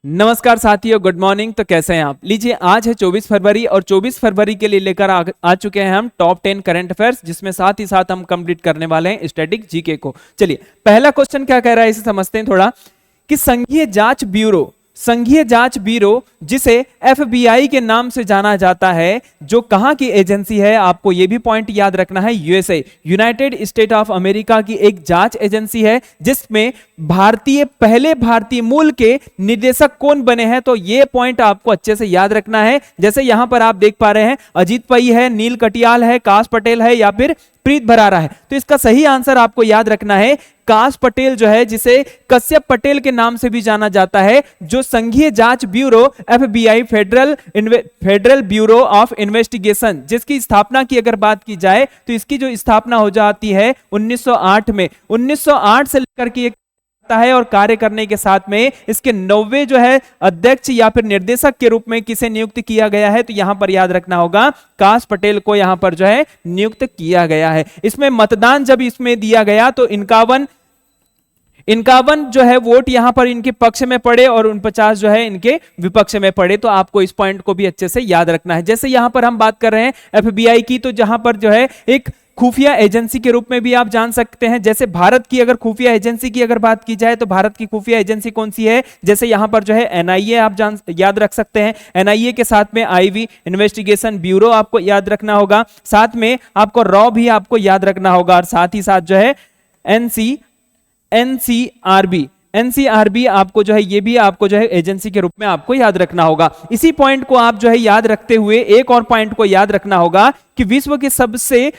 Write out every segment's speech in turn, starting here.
नमस्कार साथियों, good morning. तो कैसे हैं आप? लीजिए, आज है 24 फरवरी और 24 फरवरी के लिए लेकर आ चुके हैं हम टॉप 10 करंट अफेयर्स, जिसमें साथ ही साथ हम कंप्लीट करने वाले हैं स्टैटिक जीके को। चलिए, पहला क्वेश्चन क्या कह रहा है इसे समझते हैं थोड़ा। कि संघीय जांच ब्यूरो जिसे एफबीआई के नाम से जाना जाता है, जो कहां की एजेंसी है, आपको यह भी पॉइंट याद रखना है। USA, United state of America की एक जांच एजेंसी है, जिसमें पहले भारतीय मूल के निदेशक कौन बने हैं। तो यह पॉइंट आपको अच्छे से याद रखना है। जैसे यहां पर आप देख पा रहे हैं, अजीत पई है, नील कटियाल है, काश पटेल है या फिर प्रीत भरारा है। तो इसका सही आंसर आपको याद रखना है काश पटेल, जो है जिसे कश्यप पटेल के नाम से भी जाना जाता है, जो संघीय जांच bureau FBI, federal bureau of investigation, जिसकी स्थापना की अगर बात की जाए तो इसकी जो स्थापना हो जाती है 1908 में। 1908 से लेकर के है और कार्य करने के साथ में इसके 90 जो है अध्यक्ष या फिर निर्देशक के रूप में किसे नियुक्त किया गया है। तो यहां पर याद रखना होगा काश पटेल को यहां पर जो है नियुक्त किया गया है। इसमें मतदान जब इसमें दिया गया तो 51 जो है वोट यहां पर इनके पक्ष में पड़े और 49 जो है इनके विपक्ष में पड़े। तो आपको इस पॉइंट को भी अच्छे से याद रखना है। जैसे यहां पर हम बात कर रहे हैं एफबीआई की, तो जहां पर जो है एक खुफिया एजेंसी के रूप में भी आप जान सकते हैं। जैसे भारत की अगर खुफिया एजेंसी की अगर बात की जाए तो भारत की खुफिया एजेंसी कौन सी है? जैसे यहां पर जो है एनआईए आप याद रख सकते हैं। एनआईए के साथ में आईवी, इन्वेस्टिगेशन ब्यूरो, आपको याद रखना होगा। साथ में आपको रॉ भी आपको याद रखना होगा, और साथ ही साथ जो है एनसीआरबी आपको जो है, ये भी आपको जो है एजेंसी के रूप में आपको याद रखना होगा। इसी पॉइंट को आप जो है याद रखते हुए एक और पॉइंट को याद रखना होगा कि विश्व की सबसे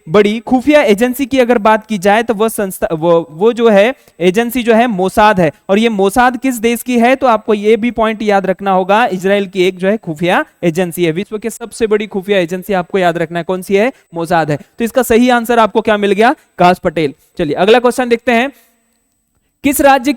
बड़ी खुफिया एजेंसी की अगर बात की जाए तो वो जो है एजेंसी जो है मोसाद है। और ये मोसाद किस देश की है? तो आपको ये भी पॉइंट याद रखना होगा, इजराइल की एक जो है खुफिया एजेंसी है। विश्व की सबसे बड़ी खुफिया एजेंसी आपको याद रखना है कौन सी है? मोसाद है। तो इसका सही आंसर आपको क्या मिल गया? काश पटेल। चलिए, अगला क्वेश्चन देखते हैं। किस राज्य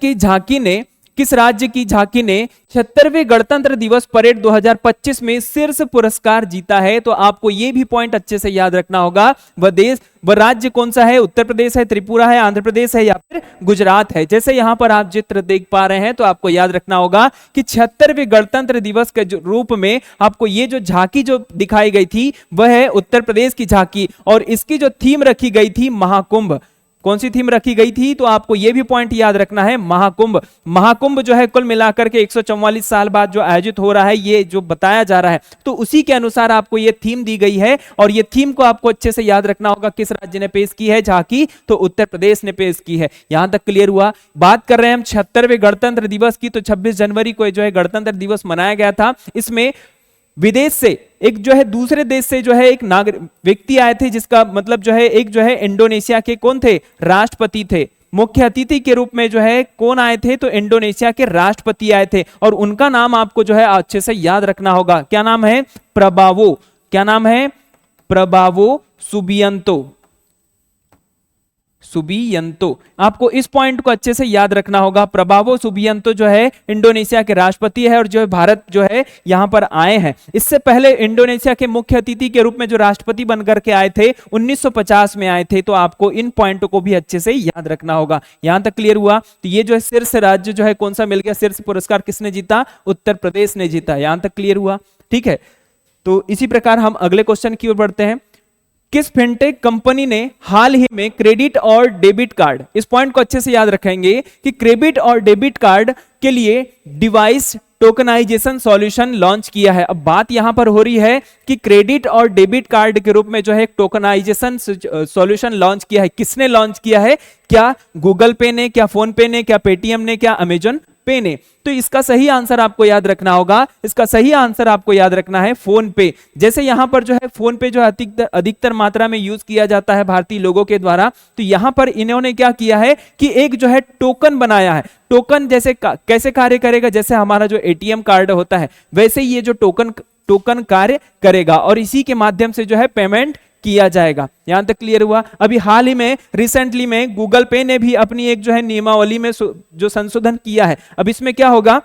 की झांकी ने 76वें गणतंत्र दिवस परेड 2025 में शीर्ष पुरस्कार जीता है? तो आपको यह भी पॉइंट अच्छे से याद रखना होगा। वह राज्य कौन सा है? उत्तर प्रदेश है, त्रिपुरा है, आंध्र प्रदेश है या फिर गुजरात है। जैसे यहां पर आप चित्र देख पा रहे हैं, तो आपको याद रखना होगा कि 76वें गणतंत्र दिवस के रूप में आपको ये जो झांकी जो दिखाई गई थी वह है उत्तर प्रदेश की झांकी, और इसकी जो थीम रखी गई थी महाकुंभ। कौन सी थीम रखी गई थी? तो आपको यह भी पॉइंट याद रखना है, महाकुंभ जो है कुल मिलाकर के 144 साल बाद जो आयोजित हो रहा है, ये जो बताया जा रहा है, तो उसी के अनुसार आपको ये थीम दी गई है। और ये थीम को आपको अच्छे से याद रखना होगा। किस राज्य ने पेश की है झांकी? तो उत्तर प्रदेश ने पेश की है। यहां तक क्लियर हुआ? बात कर रहे हैं हम 76वें गणतंत्र दिवस की, तो 26 जनवरी को जो है गणतंत्र दिवस मनाया गया था। इसमें विदेश से एक जो है दूसरे देश से जो है एक व्यक्ति आए थे, जिसका मतलब जो है एक जो है इंडोनेशिया के कौन थे? राष्ट्रपति थे। मुख्य अतिथि के रूप में जो है कौन आए थे? तो इंडोनेशिया के राष्ट्रपति आए थे, और उनका नाम आपको जो है अच्छे से याद रखना होगा। क्या नाम है? प्रबावो। क्या नाम है? प्रबावो सुबियंतो। आपको इस पॉइंट को अच्छे से याद रखना होगा। प्रबावो सुबियंतो जो है इंडोनेशिया के राष्ट्रपति है, और जो है भारत जो है यहां पर आए हैं। इससे पहले इंडोनेशिया के मुख्य अतिथि के रूप में जो राष्ट्रपति बनकर के आए थे 1950 में आए थे। तो आपको इन पॉइंटों को भी अच्छे से याद रखना होगा। यहां तक क्लियर हुआ? तो ये जो है शीर्ष राज्य जो है कौन सा मिल गया? शीर्ष पुरस्कार किसने जीता? उत्तर प्रदेश ने जीता। यहां तक क्लियर हुआ? ठीक है, तो इसी प्रकार हम अगले क्वेश्चन की ओर बढ़ते हैं। किस फिनटेक कंपनी ने हाल ही में क्रेडिट और डेबिट कार्ड, इस पॉइंट को अच्छे से याद रखेंगे कि क्रेडिट और डेबिट कार्ड के लिए डिवाइस टोकनाइजेशन सॉल्यूशन लॉन्च किया है। अब बात यहां पर हो रही है कि क्रेडिट और डेबिट कार्ड के रूप में जो है टोकनाइजेशन सॉल्यूशन लॉन्च किया है। किसने लॉन्च किया है? क्या गूगल पे ने, क्या फोन पे ने, क्या पेटीएम ने, क्या अमेजन पे ने? तो इसका सही आंसर आपको याद रखना होगा। इसका सही आंसर आपको याद रखना है फोन पे। जैसे यहां पर जो है फोन पे जो अधिकतर मात्रा में यूज किया जाता है भारतीय लोगों के द्वारा, तो यहां पर इन्होंने क्या किया है कि एक जो है टोकन बनाया है। टोकन जैसे कैसे कार्य करेगा? जैसे हमारा जो एटीएम कार्ड होता है, वैसे ही ये जो टोकन कार्य करेगा, और इसी के माध्यम से जो है पेमेंट किया जाएगा। यहां तक क्लियर हुआ? अभी हाल ही में रिसेंटली में गूगल पे ने भी अपनी एक जो है नियमावली में जो संशोधन किया है। अब इसमें क्या होगा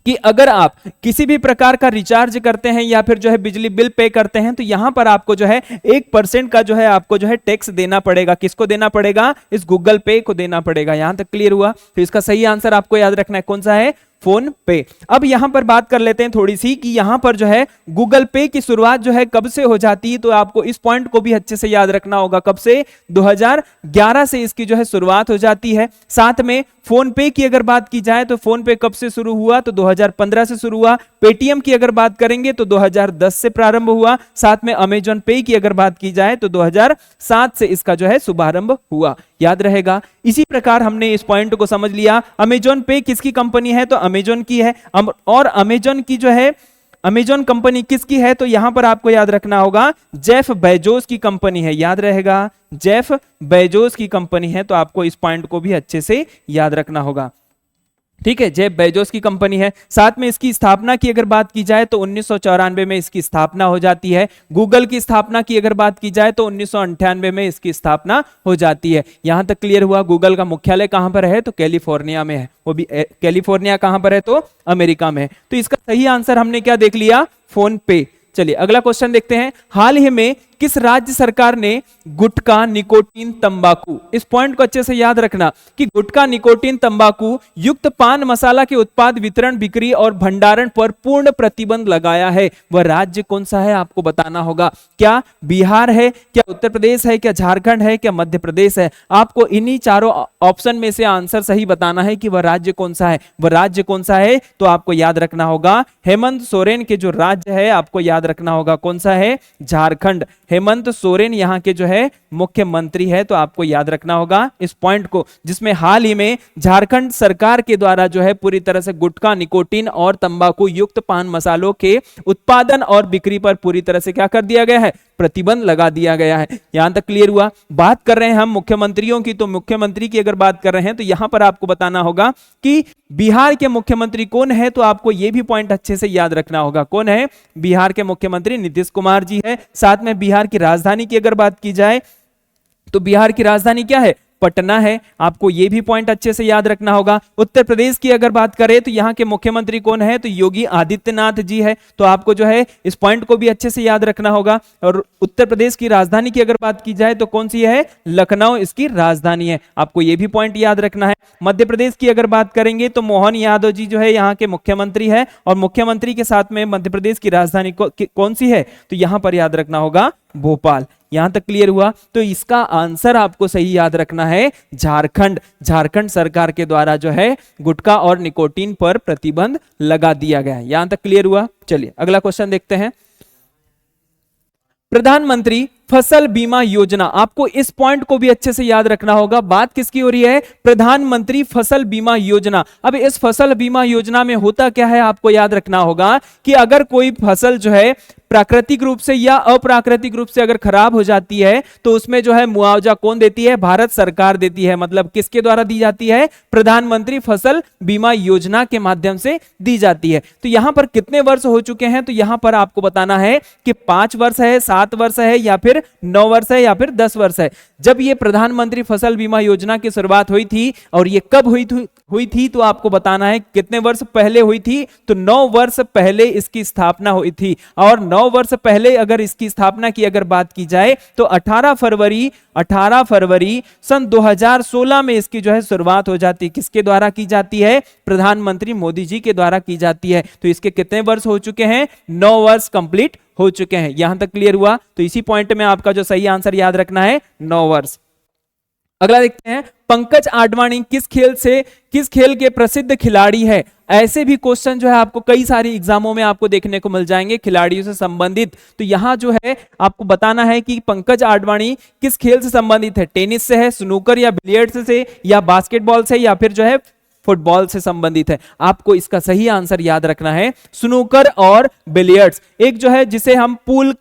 कि अगर आप किसी भी प्रकार का रिचार्ज करते हैं या फिर जो है बिजली बिल पे करते हैं तो यहां पर आपको जो है 1% का जो है आपको जो है टैक्स देना पड़ेगा। किसको देना पड़ेगा? इस गूगल पे को देना पड़ेगा। यहां तक क्लियर हुआ? तो इसका सही आंसर आपको याद रखना है कौन सा है? फोन पे। अब यहां पर बात कर लेते हैं थोड़ी सी कि यहां पर जो है गूगल पे की शुरुआत जो है कब से हो जाती है, तो आपको इस पॉइंट को भी अच्छे से याद रखना होगा। कब से? 2011 से इसकी जो है शुरुआत हो जाती है। साथ में फोन पे की अगर बात की जाए तो फोन पे कब से शुरू हुआ? तो 2015 से शुरू हुआ। पेटीएम की अगर बात करेंगे तो 2010 से प्रारंभ हुआ। साथ में अमेजॉन पे की अगर बात की जाए तो 2007 से इसका जो है शुभारंभ हुआ। याद रहेगा। इसी प्रकार हमने इस पॉइंट को समझ लिया। अमेजॉन पे किसकी कंपनी है? तो अमेजॉन की है। और अमेजॉन की जो है अमेजॉन कंपनी किसकी है? तो यहां पर आपको याद रखना होगा जेफ बेजोस की कंपनी है। याद रहेगा, जेफ बेजोस की कंपनी है। तो आपको इस पॉइंट को भी अच्छे से याद रखना होगा। ठीक है, जेफ बेजोस की कंपनी है। साथ में इसकी स्थापना की अगर बात की जाए तो 1994 में इसकी स्थापना हो जाती है। गूगल की स्थापना की अगर बात की जाए तो 1998 में इसकी स्थापना हो जाती है। यहां तक क्लियर हुआ? गूगल का मुख्यालय कहां पर है? तो कैलिफोर्निया में है। वो भी कैलिफोर्निया कहां पर है? तो अमेरिका में है। तो इसका सही आंसर हमने क्या देख लिया? फोन पे। चलिए अगला क्वेश्चन देखते हैं। हाल ही में किस राज्य सरकार ने गुटखा, निकोटीन, तंबाकू, इस पॉइंट को अच्छे से याद रखना कि गुटखा, निकोटीन, तंबाकू युक्त पान मसाला के उत्पाद वितरण, बिक्री और भंडारण पर पूर्ण प्रतिबंध लगाया है? वह राज्य कौन सा है आपको बताना होगा। क्या बिहार है, क्या उत्तर प्रदेश है, क्या झारखंड है, क्या मध्य प्रदेश है? आपको इन्हीं चारों ऑप्शन में से आंसर सही बताना है कि वह राज्य कौन सा है। वह राज्य कौन सा है? तो आपको याद रखना होगा हेमंत सोरेन के जो राज्य है आपको याद रखना होगा कौन सा है? झारखंड। हेमंत सोरेन यहाँ के जो है मुख्यमंत्री है। तो आपको याद रखना होगा इस पॉइंट को, जिसमें हाल ही में झारखंड सरकार के द्वारा जो है पूरी तरह से गुटखा, निकोटीन और तंबाकू युक्त पान मसालों के उत्पादन और बिक्री पर पूरी तरह से क्या कर दिया गया है? प्रतिबंध लगा दिया गया है। यहां तक क्लियर हुआ? बात कर रहे हैं हम मुख्यमंत्रियों की, तो मुख्यमंत्री की अगर बात कर रहे हैं तो यहां पर आपको बताना होगा कि बिहार के मुख्यमंत्री कौन है। तो आपको यह भी पॉइंट अच्छे से याद रखना होगा। कौन है? बिहार के मुख्यमंत्री नीतीश कुमार जी है। साथ में बिहार की राजधानी की अगर बात की जाए तो बिहार की राजधानी क्या है? पटना है। आपको यह भी पॉइंट अच्छे से याद रखना होगा। उत्तर प्रदेश की अगर बात करें तो यहां के मुख्यमंत्री कौन है? तो योगी आदित्यनाथ जी है। तो आपको जो है इस पॉइंट को भी अच्छे से याद रखना होगा। और उत्तर प्रदेश की राजधानी की अगर बात की जाए तो कौन सी है? लखनऊ इसकी राजधानी है। आपको यह भी पॉइंट याद रखना है। मध्य प्रदेश की अगर बात करेंगे तो मोहन यादव जी जो है यहाँ के मुख्यमंत्री है। और मुख्यमंत्री के साथ में मध्य प्रदेश की राजधानी कौन सी है? तो यहां पर याद रखना होगा भोपाल। यहां तक क्लियर हुआ? तो इसका आंसर आपको सही याद रखना है झारखंड। झारखंड सरकार के द्वारा जो है गुटखा और निकोटीन पर प्रतिबंध लगा दिया गया है। यहां तक क्लियर हुआ? चलिए अगला क्वेश्चन देखते हैं। प्रधानमंत्री फसल बीमा योजना, आपको इस पॉइंट को भी अच्छे से याद रखना होगा। बात किसकी हो रही है? प्रधानमंत्री फसल बीमा योजना। अब इस फसल बीमा योजना में होता क्या है आपको याद रखना होगा कि अगर कोई फसल जो है प्राकृतिक रूप से या अप्राकृतिक रूप से अगर खराब हो जाती है तो उसमें जो है मुआवजा कौन देती है? भारत सरकार देती है। मतलब किसके द्वारा दी जाती है? प्रधानमंत्री फसल बीमा योजना के माध्यम से दी जाती है। तो यहां पर कितने वर्ष हो चुके हैं? तो यहां पर आपको बताना है कि 5 वर्ष है, 7 वर्ष है, या फिर 9 वर्ष है, या फिर 10 वर्ष है। जब ये प्रधानमंत्री फसल बीमा योजना की शुरुआत हुई थी और ये कब हुई थी तो आपको बताना है कितने वर्ष पहले हुई थी। तो 9 वर्ष पहले इसकी स्थापना हुई थी। और 9 वर्ष पहले अगर इसकी स्थापना की अगर बात की जाए तो 18 फरवरी सन 2016 में इसकी जो है शुरुआत हो जाती है। किसके द्वारा की जाती है? प्रधानमंत्री मोदी जी के द्वारा की जाती है। तो इसके कितने वर्ष हो चुके हैं? 9 वर्ष कंप्लीट हो चुके हैं। यहां तक क्लियर हुआ? तो इसी पॉइंट में आपका जो सही आंसर याद रखना है 9 वर्ष। अगला देखते हैं। पंकज आडवाणी किस खेल के प्रसिद्ध खिलाड़ी है? ऐसे भी क्वेश्चन जो है आपको कई सारी एग्जामों में आपको देखने को मिल जाएंगे खिलाड़ियों से संबंधित। तो यहां जो है आपको बताना है कि पंकज आडवाणी किस खेल से संबंधित है? टेनिस से है, स्नूकर या बिलियर्ड्स से, या बास्केटबॉल से, या फिर जो है फुटबॉल से संबंधित है? आपको इसका सही आंसर याद रखना है स्नूकर और बिलियर्ड्स। एक जो है जिसे हम पूल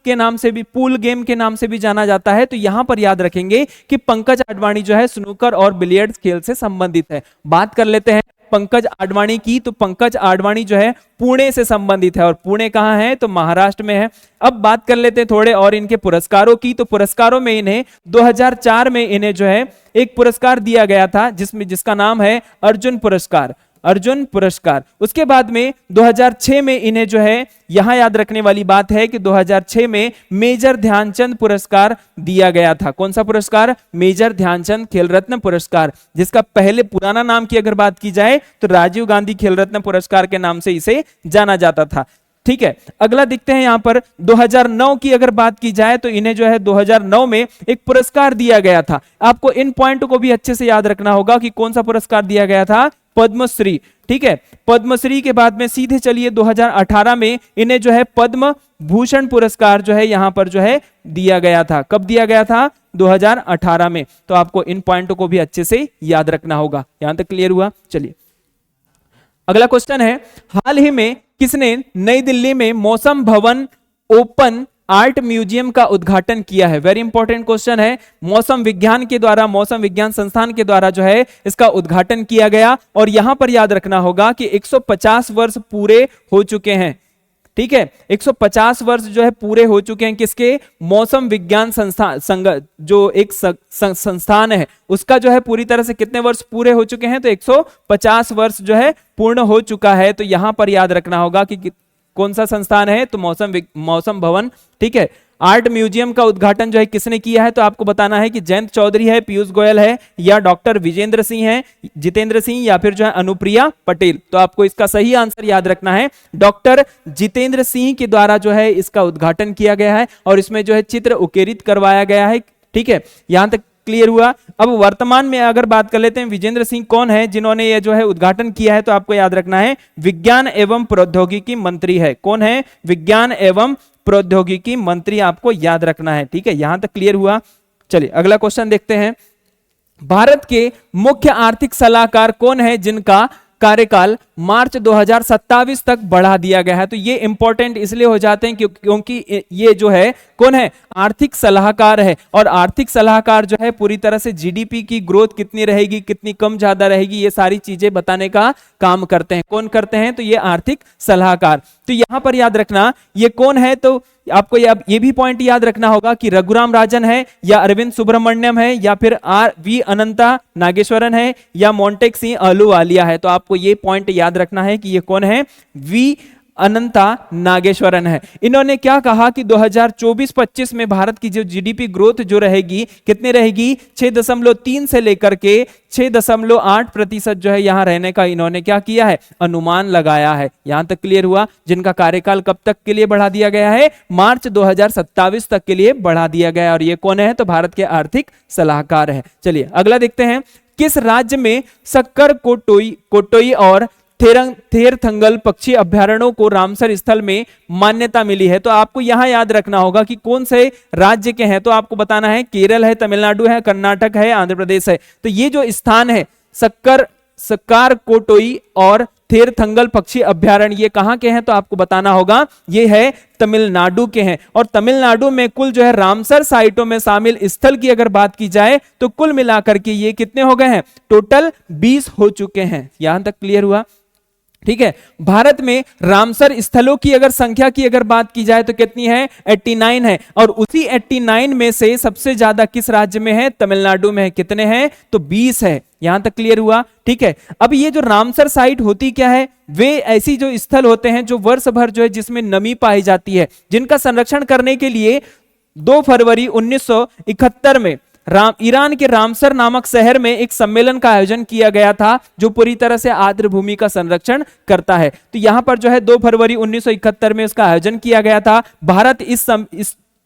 गेम के नाम से भी जाना जाता है। तो यहां पर याद रखेंगे कि पंकज आडवाणी जो है स्नूकर और बिलियर्ड्स खेल से संबंधित है। बात कर लेते हैं पंकज आडवाणी की। तो पंकज आडवाणी जो है पुणे से संबंधित है। और पुणे कहां है? तो महाराष्ट्र में है। अब बात कर लेते हैं थोड़े और इनके पुरस्कारों की। तो पुरस्कारों में इन्हें 2004 में इन्हें जो है एक पुरस्कार दिया गया था जिसका नाम है अर्जुन पुरस्कार। अर्जुन पुरस्कार। उसके बाद में 2006 में इन्हें जो है, यहां याद रखने वाली बात है कि 2006 में मेजर ध्यानचंद पुरस्कार दिया गया था। कौन सा पुरस्कार? मेजर ध्यानचंद खेल रत्न पुरस्कार, जिसका पहले पुराना नाम की अगर बात की जाए तो राजीव गांधी खेल रत्न पुरस्कार के नाम से इसे जाना जाता था। ठीक है, अगला देखते हैं यहां पर 2009 की अगर बात की जाए तो इन्हें जो है 2009 में एक पुरस्कार दिया गया था। आपको इन पॉइंट को भी अच्छे से याद रखना होगा कि कौन सा पुरस्कार दिया गया था? पद्मश्री। ठीक है, पद्मश्री के बाद में सीधे चलिए 2018 में इन्हें जो है पद्म भूषण पुरस्कार जो है यहां पर जो है दिया गया था। कब दिया गया था? 2018 में। तो आपको इन पॉइंटों को भी अच्छे से याद रखना होगा। यहां तक क्लियर हुआ? चलिए अगला क्वेश्चन है, हाल ही में किसने नई दिल्ली में मौसम भवन ओपन आर्ट म्यूजियम का उद्घाटन किया है? वेरी इंपॉर्टेंट क्वेश्चन है। मौसम विज्ञान के द्वारा, मौसम विज्ञान संस्थान के द्वारा जो है इसका उद्घाटन किया गया। और यहां पर याद रखना होगा कि 150 वर्ष पूरे हो चुके हैं। ठीक है, 150 वर्ष जो है पूरे हो चुके हैं किसके? मौसम विज्ञान संस्थान जो एक संस्थान है उसका जो है पूरी तरह से कितने वर्ष पूरे हो चुके हैं? तो 150 वर्ष जो है पूर्ण हो चुका है। तो यहां पर याद रखना होगा कि कौन सा संस्थान है? तो मौसम भवन। ठीक है, आर्ट म्यूजियम का उद्घाटन जो है किसने किया है? तो आपको बताना है कि जयंत चौधरी है, पीयूष गोयल है, या डॉक्टर विजेंद्र सिंह है, जितेंद्र सिंह, या फिर जो है अनुप्रिया पटेल। तो आपको इसका सही आंसर याद रखना है, डॉक्टर जितेंद्र सिंह के द्वारा जो है इसका उद्घाटन किया गया है और इसमें जो है चित्र उकेरित करवाया गया है। ठीक है, यहां तक क्लियर हुआ। अब वर्तमान में अगर बात कर लेते हैं, विजेंद्र सिंह कौन है जिन्होंने ये जो है उद्घाटन किया है? तो आपको याद रखना है विज्ञान एवं प्रौद्योगिकी मंत्री है। कौन है? विज्ञान एवं प्रौद्योगिकी मंत्री, आपको याद रखना है। ठीक है, यहां तक क्लियर हुआ? चलिए अगला क्वेश्चन देखते हैं, भारत के मुख्य आर्थिक सलाहकार कौन है जिनका कार्यकाल मार्च 2027 तक बढ़ा दिया गया है? तो ये इंपॉर्टेंट इसलिए हो जाते हैं क्योंकि ये जो है कौन है? आर्थिक सलाहकार है। और आर्थिक सलाहकार जो है पूरी तरह से जीडीपी की ग्रोथ कितनी रहेगी, कितनी कम ज्यादा रहेगी, ये सारी चीजें बताने का काम करते हैं। कौन करते हैं? तो ये आर्थिक सलाहकार। तो यहां पर याद रखना ये कौन है, तो आपको ये भी पॉइंट याद रखना होगा कि रघुराम राजन है, या अरविंद सुब्रमण्यम है, या फिर वी अनंता नागेश्वरन है, या मोंटेक सिंह अहलूवालिया है। तो आपको ये पॉइंट याद रखना है कि ये कौन है? वी अनंता नागेश्वरन है। इन्होंने क्या कहा कि 2024-25 में भारत की जो जीडीपी ग्रोथ जो रहेगी कितनी रहेगी? 6.3 से लेकर के 6.8% जो है यहां रहने का इन्होंने क्या किया है? अनुमान लगाया है। यहां तक क्लियर हुआ? जिनका कार्यकाल कब तक के लिए बढ़ा दिया गया है? मार्च 2027 तक के लिए बढ़ा दिया गया है। और ये कौन है? तो भारत के आर्थिक सलाहकार है। चलिए अगला देखते हैं, किस राज्य में सक्कर कोटोई और थेरथंगल पक्षी अभ्यारण्यों को रामसर स्थल में मान्यता मिली है? तो आपको यहां याद रखना होगा कि कौन से राज्य के हैं। तो आपको बताना है केरल है, तमिलनाडु है, कर्नाटक है, आंध्र प्रदेश है। तो ये जो स्थान है सक्कार कोटोई और थेरथंगल पक्षी अभ्यारण्य, ये कहां के हैं? तो आपको बताना होगा ये है तमिलनाडु के हैं। और तमिलनाडु में कुल जो है रामसर साइटों में शामिल स्थल की अगर बात की जाए तो कुल मिलाकर के ये कितने हो गए हैं? टोटल 20 हो चुके हैं। यहां तक क्लियर हुआ? ठीक है, भारत में रामसर स्थलों की अगर संख्या की अगर बात की जाए तो कितनी है? 89 है। और उसी 89 में से सबसे ज्यादा किस राज्य में है? तमिलनाडु में है। कितने हैं? तो 20 है। यहां तक क्लियर हुआ? ठीक है, अब ये जो रामसर साइट होती क्या है? वे ऐसी जो स्थल होते हैं जो वर्ष भर जो है जिसमें नमी पाई जाती है, जिनका संरक्षण करने के लिए 2 फरवरी 1971 में ईरान के रामसर नामक शहर में एक सम्मेलन का आयोजन किया गया था जो पूरी तरह से आर्द्र भूमि का संरक्षण करता है। तो यहां पर जो है 2 फरवरी 1971 में इसका आयोजन किया गया था। भारत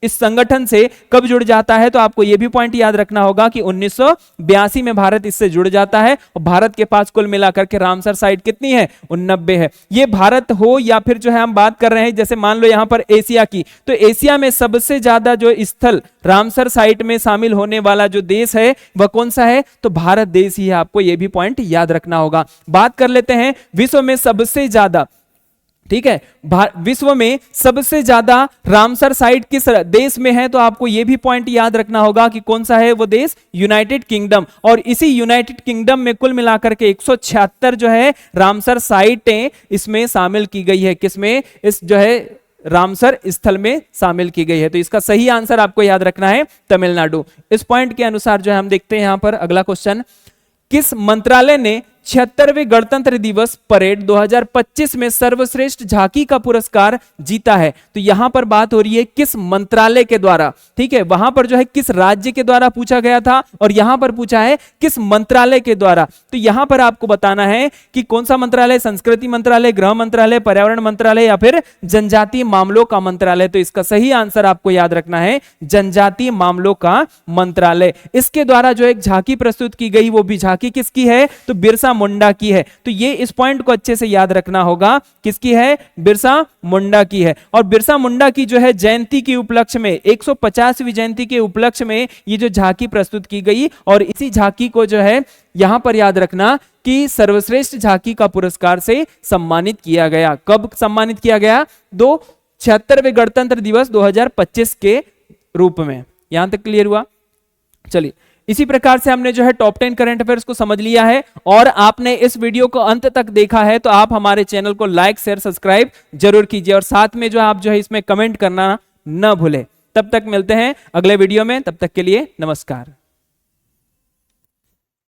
इस संगठन से कब जुड़ जाता है? तो आपको यह भी पॉइंट याद रखना होगा कि 1982 में भारत इससे जुड़ जाता है। और भारत के पास कुल मिलाकर के रामसर साइट कितनी है? 89 है। ये भारत हो या फिर जो है हम बात कर रहे हैं जैसे मान लो यहां पर एशिया की, तो एशिया में सबसे ज्यादा जो स्थल रामसर साइट में शामिल होने वाला जो देश है वह कौन सा है? तो भारत देश ही है। आपको यह भी पॉइंट याद रखना होगा। बात कर लेते हैं विश्व में सबसे ज्यादा, ठीक है, विश्व में सबसे ज्यादा रामसर साइट किस देश में है? तो आपको यह भी पॉइंट याद रखना होगा कि कौन सा है वो देश? United kingdom. और इसी यूनाइटेड किंगडम में कुल मिलाकर के 176 जो है रामसर साइटें इसमें शामिल की गई है। किसमें? इस जो है रामसर स्थल में शामिल की गई है। तो इसका सही आंसर आपको याद रखना है तमिलनाडु। इस पॉइंट के अनुसार जो है हम देखते हैं यहां पर अगला क्वेश्चन, किस मंत्रालय ने 76वें गणतंत्र दिवस परेड 2025 में सर्वश्रेष्ठ झांकी का पुरस्कार जीता है। तो यहां पर बात हो रही है किस मंत्रालय के द्वारा, ठीक है, वहां पर जो है किस राज्य के द्वारा पूछा गया था और यहां पर पूछा है किस मंत्रालय के द्वारा। तो यहां पर आपको बताना है कि कौन सा मंत्रालय, संस्कृति मंत्रालय, गृह मंत्रालय, पर्यावरण मंत्रालय या फिर जनजातीय मामलों का मंत्रालय। तो इसका सही आंसर आपको याद रखना है जनजातीय मामलों का मंत्रालय। इसके द्वारा जो एक झांकी प्रस्तुत की गई, वो भी झांकी किसकी है, तो बिरसा मुंडा की है। तो ये इस पॉइंट को अच्छे से याद रखना होगा, किसकी है, बिरसा मुंडा की है। और बिरसा मुंडा की जो है जयंती के उपलक्ष्य में, 150वीं जयंती के उपलक्ष्य में ये जो झांकी प्रस्तुत की गई, और इसी झांकी को जो है यहां पर याद रखना कि सर्वश्रेष्ठ झांकी का पुरस्कार से सम्मानित किया गया। कब सम्मानित किया गया, 76वें गणतंत्र दिवस 2025 के रूप में। यहां तक क्लियर हुआ। चलिए, इसी प्रकार से हमने जो है टॉप 10 करंट अफेयर्स को समझ लिया है, और आपने इस वीडियो को अंत तक देखा है तो आप हमारे चैनल को लाइक, शेयर, सब्सक्राइब जरूर कीजिए, और साथ में जो आप जो है इसमें कमेंट करना न भूलें। तब तक मिलते हैं अगले वीडियो में, तब तक के लिए नमस्कार।